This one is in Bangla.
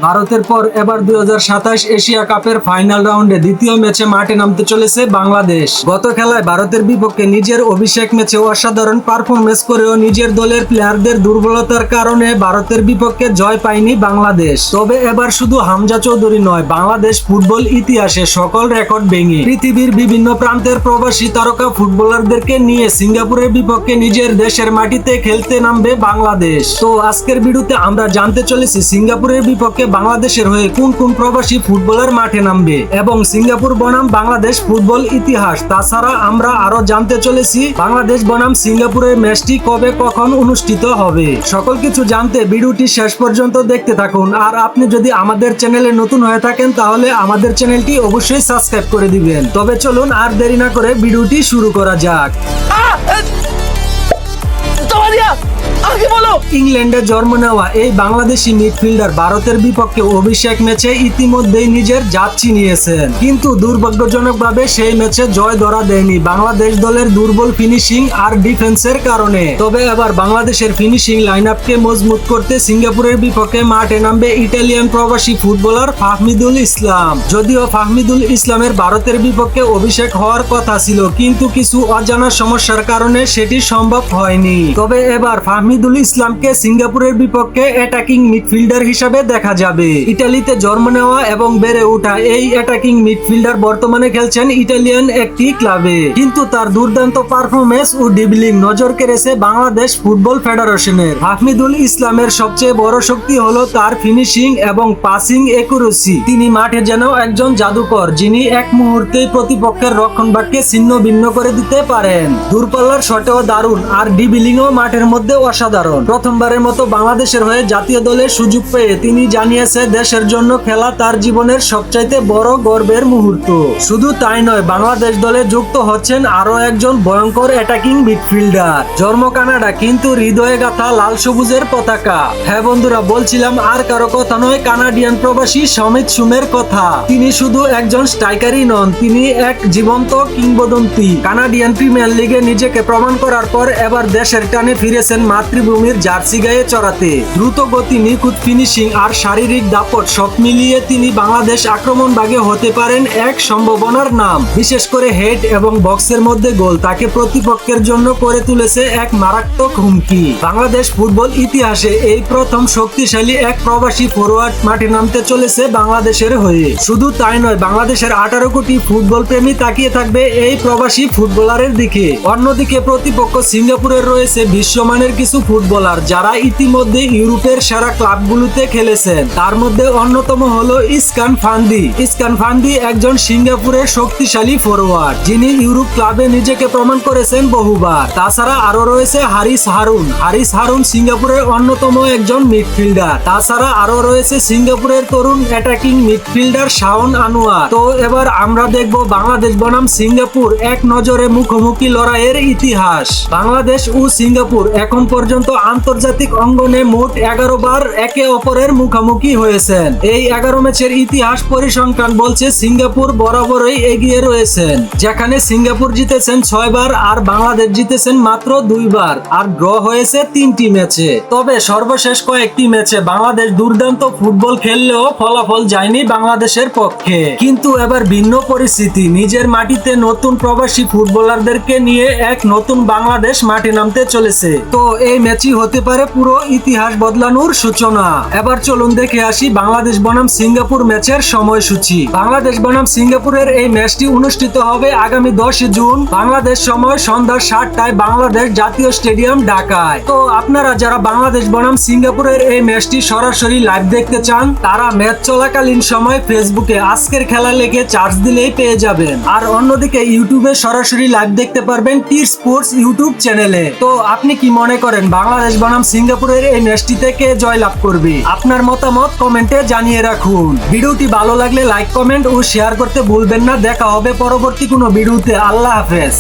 ভারতের পর এবার 2027 এশিয়া কাপের ফাইনাল রাউন্ডে দ্বিতীয় ম্যাচে মাঠে নামতে চলেছে বাংলাদেশ। গত খেলায় ভারতের বিপক্ষে নিজের অভিষেক ম্যাচে অসাধারণ পারফরমেন্স করেও নিজের দলের প্লেয়ারদের দুর্বলতার কারণে ভারতের বিপক্ষে জয় পায়নি বাংলাদেশ। তবে এবার শুধু হামজা চৌধুরী নয়, বাংলাদেশ ফুটবল ইতিহাসে সকল রেকর্ড ভেঙে পৃথিবীর বিভিন্ন প্রান্তের প্রবাসী তারকা ফুটবলারদেরকে নিয়ে সিঙ্গাপুরের বিপক্ষে নিজের দেশের মাটিতে খেলতে নামবে বাংলাদেশ। তো আজকের ভিডিওতে আমরা জানতে চলেছি সিঙ্গাপুরের বিপক্ষে বাংলাদেশের হয়ে কোন কোন প্রবাসী ফুটবলার মাঠে নামবে এবং সিঙ্গাপুর বনাম বাংলাদেশ ফুটবল ইতিহাস। তাছাড়া আমরা আরো জানতে চলেছি বাংলাদেশ বনাম সিঙ্গাপুরের ম্যাচটি কবে কখন অনুষ্ঠিত হবে। সকল কিছু জানতে ভিডিওটি শেষ পর্যন্ত দেখতে থাকুন। আর আপনি যদি আমাদের চ্যানেলে নতুন হয়ে থাকেন তাহলে আমাদের চ্যানেলটি অবশ্যই সাবস্ক্রাইব করে দিবেন। তবে চলুন আর দেরি না করে ভিডিওটি শুরু করা যাক। ইংল্যান্ডে জন্ম নেওয়া এই বাংলাদেশি মিডফিল্ডার ভারতের বিপক্ষে অভিষেক ম্যাচে ইতিমধ্যেই নিজের জাত চিনিয়েছেন, কিন্তু দুর্ভাগ্যজনকভাবে সেই ম্যাচে জয় ধরা দেয়নি বাংলাদেশ দলের দুর্বল ফিনিশিং আর ডিফেন্সের কারণে। তবে এবার বাংলাদেশের ফিনিশিং লাইন আপকে মজবুত করতে সিঙ্গাপুরের বিপক্ষে মাঠে নামবে ইটালিয়ান প্রবাসী ফুটবলার ফাহমিদুল ইসলাম। যদিও ফাহমিদুল ইসলামের ভারতের বিপক্ষে অভিষেক হওয়ার কথা ছিল, কিন্তু কিছু অজানা সমস্যার কারণে সেটি সম্ভব হয়নি। তবে এবার ফাহমিদুল ইসলামকে সিঙ্গাপুরের বিপক্ষে অ্যাটাকিং মিডফিল্ডার হিসাবে দেখা যাবে। ইতালিতে জন্ম নেওয়া এবং বেড়ে ওঠা এই অ্যাটাকিং মিডফিল্ডার বর্তমানে খেলছেন ইটালিয়ান একটি ক্লাবে, কিন্তু তার দুর্দান্ত পারফরমেন্স ও ড্রিবলিং নজর কেড়েছে বাংলাদেশ ফুটবল ফেডারেশনের। ফাহমিদুল ইসলামের সবচেয়ে বড় শক্তি হলো তার ফিনিশিং এবং পাসিং একুরেসি। তিনি মাঠে যেন একজন জাদুকর, যিনি এক মুহূর্তেই প্রতিপক্ষের রক্ষণভাগকে ছিন্ন ভিন্ন করে দিতে পারেন। দূরপাল্লার শটেও দারুণ আর ড্রিবলিংও মাঠের মধ্যে অসাধারণ। প্রথমবারের মতো বাংলাদেশের হয়ে জাতীয় দলের সুযোগ পেয়ে তিনি জানিয়েছে দেশের জন্য খেলা তার জীবনের সবচাইতে বড় গর্বের মুহূর্ত। শুধু তাই নয়, বাংলাদেশ দলে যুক্ত হচ্ছেন আরো একজন ভয়ঙ্কর অ্যাটাকিং মিডফিল্ডার। জন্ম কানাডা, কিন্তু হৃদয়ে গাথা লাল সবুজের পতাকা। হ্যাঁ বন্ধুরা, বলছিলাম আর কারো কথা নয়, কানাডিয়ান প্রবাসী সমিত সুমের কথা। তিনি শুধু একজন স্ট্রাইকারই নন, তিনি এক জীবন্ত কিংবদন্তি। কানাডিয়ান প্রিমিয়ার লিগে নিজেকে প্রমাণ করার পর এবার দেশের টানে ফিরেছেন মাতৃভূমির জার্সি গায়ে চড়াতে। দ্রুত গতি, নিখুঁত ফিনিশিং আর শারীরিক দাপট সব মিলিয়ে তিনি বাংলাদেশ আক্রমণ ভাগে হতে পারেন এক সম্ভাবনার নাম। বিশেষ করে হেড এবং বক্সের মধ্যে গোল তাকে প্রতিপক্ষের জন্য করে তুলেছে এক মারাত্মক হুমকি। বাংলাদেশ ফুটবল ইতিহাসে এই প্রথম শক্তিশালী এক প্রবাসী ফরোয়ার্ড মাঠে নামতে চলেছে বাংলাদেশের হয়ে। শুধু তাই নয়, বাংলাদেশের 18 কোটি ফুটবল প্রেমী তাকিয়ে থাকবে এই প্রবাসী ফুটবলারের দিকে। অন্যদিকে প্রতিপক্ষ সিঙ্গাপুরের রয়েছে বিশ্বমানের কিছু ফুটবলার যারা ইতিমধ্যে ইউরোপের সেরা ক্লাবগুলোতে খেলেছেন। তার মধ্যে অন্যতম হলো ইসকান ফান্দি। ইসকান ফান্দি একজন সিঙ্গাপুরের শক্তিশালী ফরোয়ার্ড, যিনি ইউরোপ ক্লাবে নিজেকে প্রমাণ করেছেন বহুবার। তাছাড়া আরো রয়েছে হারিস হারুন। হারিস হারুন সিঙ্গাপুরের অন্যতম একজন মিডফিল্ডার। তাছাড়া আরো রয়েছে সিঙ্গাপুরের তরুণ অ্যাটাকিং মিডফিল্ডার শাওন আনোয়ার। তো এবার আমরা দেখব বাংলাদেশ বনাম সিঙ্গাপুর এক নজরে মুখোমুখি লড়াইয়ের ইতিহাস। বাংলাদেশ ও সিঙ্গাপুর এখন পর্যন্ত আন্তর্জাতিক অঙ্গনে মোট 11 বার একে অপরের মুখোমুখি হয়েছেন। এই 11 ম্যাচের ইতিহাস পরিসংখ্যান বলছে সিঙ্গাপুর বরাবরই এগিয়ে রয়েছেন, যেখানে সিঙ্গাপুর জিতেছেন 6 বার আর বাংলাদেশ জিতেছেন মাত্র 2 বার, আর ড্র হয়েছে 3টি ম্যাচে। তবে সর্বশেষ কয়েকটি ম্যাচে বাংলাদেশ দুর্দান্ত ফুটবল খেললেও ফলাফল যায়নি বাংলাদেশের পক্ষে। কিন্তু এবার ভিন্ন পরিস্থিতি। নিজের মাটিতে নতুন প্রবাসী ফুটবলারদেরকে নিয়ে এক নতুন বাংলাদেশ মাঠে নামতে চলেছে। তো এই ম্যাচই হতে পারে পুরো ইতিহাস বদলানোর সূচনা। এবার চলুন দেখে আসি বাংলাদেশ বনাম সিঙ্গাপুর ম্যাচের সময়সূচি। বাংলাদেশ বনাম সিঙ্গাপুরের এই ম্যাচটি অনুষ্ঠিত হবে আগামী 10 জুন বাংলাদেশ সময় সন্ধ্যা 7টায় বাংলাদেশ জাতীয় স্টেডিয়াম ঢাকায়। তো আপনারা যারা বাংলাদেশ বনাম সিঙ্গাপুরের এই ম্যাচটি সরাসরি লাইভ দেখতে চান, তারা ম্যাচ চলাকালীন সময় ফেসবুকে আজকের খেলা লেগে চার্জ দিলেই পেয়ে যাবেন। আর অন্যদিকে ইউটিউবে সরাসরি লাইভ দেখতে পারবেন টি স্পোর্টস ইউটিউব চ্যানেলে। তো আপনি কি মনে করেন বাংলাদেশ বনাম সিঙ্গাপুরের এই ম্যাচটিতে কে জয়লাভ করবে? আপনার মতামত কমেন্টে জানিয়ে রাখুন। ভিডিওটি ভালো লাগলে লাইক, কমেন্ট ও শেয়ার করতে ভুলবেন না। দেখা হবে পরবর্তী কোনো ভিডিওতে। আল্লাহ হাফেজ।